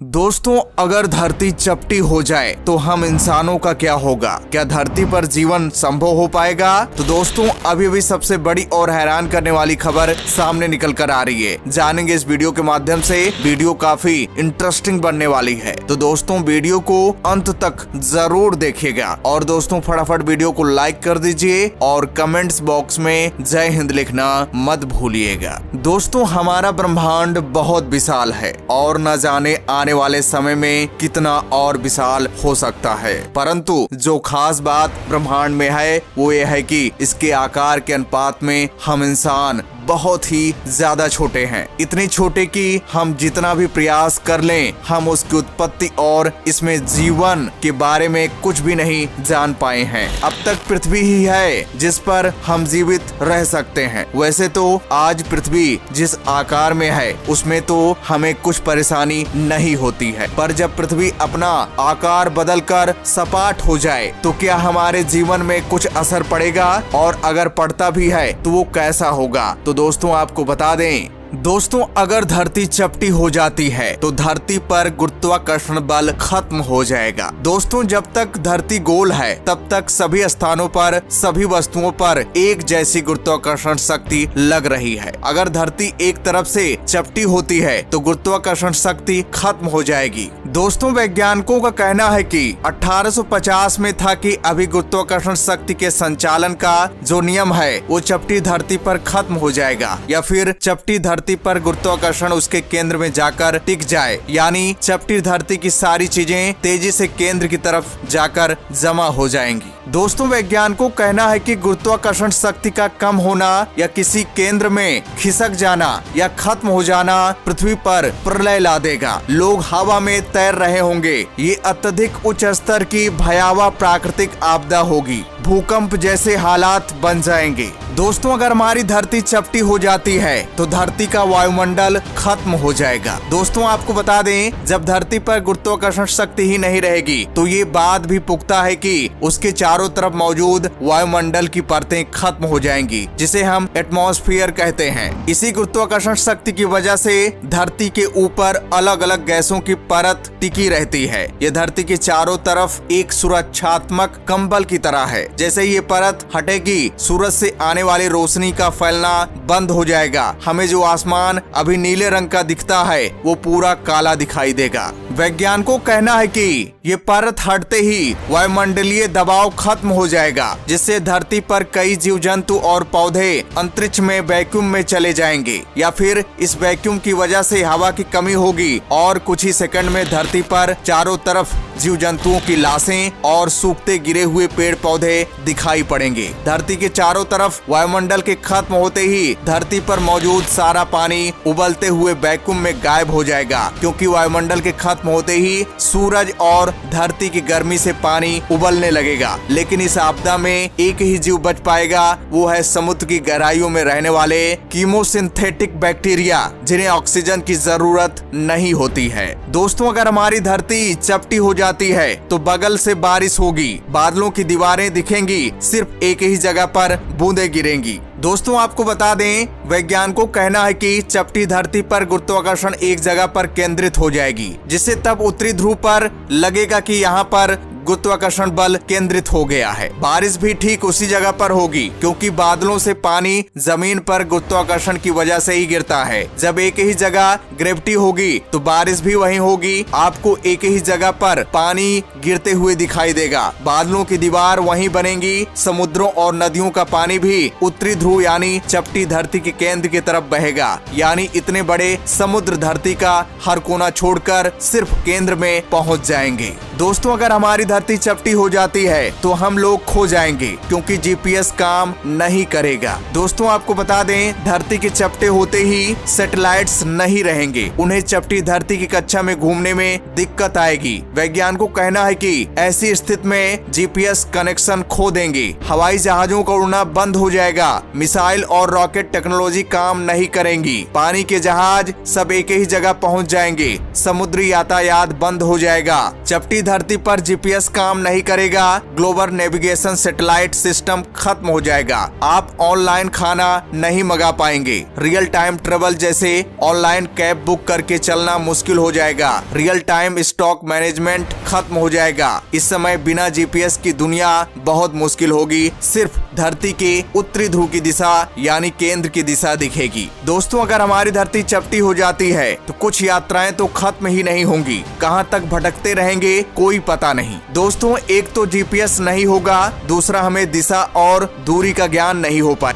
दोस्तों, अगर धरती चपटी हो जाए तो हम इंसानों का क्या होगा? क्या धरती पर जीवन संभव हो पाएगा? तो दोस्तों, अभी अभी सबसे बड़ी और हैरान करने वाली खबर सामने निकल कर आ रही है। जानेंगे इस वीडियो के माध्यम से। वीडियो काफी इंटरेस्टिंग बनने वाली है, तो दोस्तों वीडियो को अंत तक जरूर देखिएगा। और दोस्तों, फटाफट वीडियो को लाइक कर दीजिए और कमेंट्स बॉक्स में जय हिंद लिखना मत भूलिएगा। दोस्तों, हमारा ब्रह्मांड बहुत विशाल है और न जाने आने वाले समय में कितना और विशाल हो सकता है, परंतु जो खास बात ब्रह्मांड में है वो ये है कि इसके आकार के अनुपात में हम इंसान बहुत ही ज्यादा छोटे हैं। इतने छोटे कि हम जितना भी प्रयास कर लें, हम उसकी उत्पत्ति और इसमें जीवन के बारे में कुछ भी नहीं जान पाए हैं। अब तक पृथ्वी ही है जिस पर हम जीवित रह सकते हैं। वैसे तो आज पृथ्वी जिस आकार में है उसमें तो हमें कुछ परेशानी नहीं होती है, पर जब पृथ्वी अपना आकार बदलकर सपाट हो जाए तो क्या हमारे जीवन में कुछ असर पड़ेगा? और अगर पड़ता भी है तो वो कैसा होगा? तो दोस्तों, आपको बता दें, दोस्तों, अगर धरती चपटी हो जाती है तो धरती पर गुरुत्वाकर्षण बल खत्म हो जाएगा। दोस्तों, जब तक धरती गोल है तब तक सभी स्थानों पर, सभी वस्तुओं पर एक जैसी गुरुत्वाकर्षण शक्ति लग रही है। अगर धरती एक तरफ से चपटी होती है तो गुरुत्वाकर्षण शक्ति खत्म हो जाएगी। दोस्तों, वैज्ञानिकों का कहना है कि 1850 में था कि अभी गुरुत्वाकर्षण शक्ति के संचालन का जो नियम है वो चपटी धरती पर खत्म हो जाएगा, या फिर चपटी धरती पर गुरुत्वाकर्षण उसके केंद्र में जाकर टिक जाए, यानी चपटी धरती की सारी चीजें तेजी से केंद्र की तरफ जाकर जमा हो जाएंगी। दोस्तों, वैज्ञानिकों का कहना है कि गुरुत्वाकर्षण शक्ति का कम होना या किसी केंद्र में खिसक जाना या खत्म हो जाना पृथ्वी पर प्रलय ला देगा। लोग हवा में तैर रहे होंगे। ये अत्यधिक उच्च स्तर की भयावह प्राकृतिक आपदा होगी। भूकंप जैसे हालात बन जाएंगे। दोस्तों, अगर हमारी धरती चपटी हो जाती है तो धरती का वायुमंडल खत्म हो जाएगा। दोस्तों, आपको बता दें, जब धरती पर गुरुत्वाकर्षण शक्ति ही नहीं रहेगी तो ये बात भी पुख्ता है कि उसके चारों तरफ मौजूद वायुमंडल की परतें खत्म हो जाएंगी, जिसे हम एटमॉस्फेयर कहते हैं। इसी गुरुत्वाकर्षण शक्ति की वजह से धरती के ऊपर अलग अलग गैसों की परत टिकी रहती है। ये धरती के चारों तरफ एक सुरक्षात्मक कंबल की तरह है। जैसे ये परत हटेगी, सूरज से आने वाली रोशनी का फैलना बंद हो जाएगा। हमें जो आसमान अभी नीले रंग का दिखता है वो पूरा काला दिखाई देगा। वैज्ञानिकों का कहना है कि ये परत हटते ही वायुमंडलीय दबाव खत्म हो जाएगा, जिससे धरती पर कई जीव जंतु और पौधे अंतरिक्ष में वैक्यूम में चले जाएंगे, या फिर इस वैक्यूम की वजह से हवा की कमी होगी और कुछ ही सेकंड में धरती पर चारों तरफ जीव जंतुओं की लाशें और सूखते गिरे हुए पेड़ पौधे दिखाई पड़ेंगे। धरती के चारों तरफ वायुमंडल के खत्म होते ही धरती पर मौजूद सारा पानी उबलते हुए वैक्यूम में गायब हो जाएगा, क्योंकि वायुमंडल के खत्म होते ही सूरज और धरती की गर्मी से पानी उबलने लगेगा। लेकिन इस आपदा में एक ही जीव बच पाएगा, वो है समुद्र की गहराइयों में रहने वाले कीमोसिंथेटिक बैक्टीरिया, जिन्हें ऑक्सीजन की जरूरत नहीं होती है। दोस्तों, अगर हमारी धरती चपटी हो जाती है तो बगल से बारिश होगी, बादलों की दीवारें दिखेंगी, सिर्फ एक ही जगह पर बूंदें गिरेंगी। दोस्तों, आपको बता दें, वैज्ञानिकों का कहना है कि चपटी धरती पर गुरुत्वाकर्षण एक जगह पर केंद्रित हो जाएगी, जिससे तब उत्तरी ध्रुव पर लगेगा कि यहाँ पर गुरुत्वाकर्षण बल केंद्रित हो गया है। बारिश भी ठीक उसी जगह पर होगी, क्योंकि बादलों से पानी जमीन पर गुरुत्वाकर्षण की वजह से ही गिरता है। जब एक ही जगह ग्रेविटी होगी तो बारिश भी वहीं होगी। आपको एक ही जगह पर पानी गिरते हुए दिखाई देगा। बादलों की दीवार वहीं बनेगी। समुद्रों और नदियों का पानी भी उत्तरी ध्रुव यानी चपटी धरती के केंद्र की तरफ बहेगा, यानी इतने बड़े समुद्र धरती का हर कोना छोड़कर सिर्फ केंद्र में पहुंच जाएंगे। दोस्तों, अगर हमारी धरती चपटी हो जाती है तो हम लोग खो जाएंगे, क्योंकि जीपीएस काम नहीं करेगा। दोस्तों, आपको बता दें, धरती के चपटे होते ही सैटेलाइट्स नहीं रहेंगे। उन्हें चपटी धरती की कक्षा में घूमने में दिक्कत आएगी। वैज्ञानिकों का कहना है कि ऐसी स्थिति में जीपीएस कनेक्शन खो देंगे। हवाई जहाजों का उड़ना बंद हो जाएगा। मिसाइल और रॉकेट टेक्नोलॉजी काम नहीं करेंगी। पानी के जहाज सब एक ही जगह पहुंच जाएंगे। समुद्री यातायात बंद हो जाएगा। चपटी धरती पर जीपीएस काम नहीं करेगा, ग्लोबल नेविगेशन सैटेलाइट सिस्टम खत्म हो जाएगा, आप ऑनलाइन खाना नहीं मंगा पाएंगे, रियल टाइम ट्रेवल जैसे ऑनलाइन कैब बुक करके चलना मुश्किल हो जाएगा, रियल टाइम स्टॉक मैनेजमेंट खत्म हो जाएगा। इस समय बिना जीपीएस की दुनिया बहुत मुश्किल होगी, सिर्फ धरती के उत्तरी ध्रुव की दिशा यानी केंद्र की दिशा दिखेगी। दोस्तों, अगर हमारी धरती चपटी हो जाती है तो कुछ यात्राएं तो खत्म ही नहीं होंगी, कहां तक भटकते रहेंगे कोई पता नहीं। दोस्तों, एक तो जीपीएस नहीं होगा, दूसरा हमें दिशा और दूरी का ज्ञान नहीं हो पाए।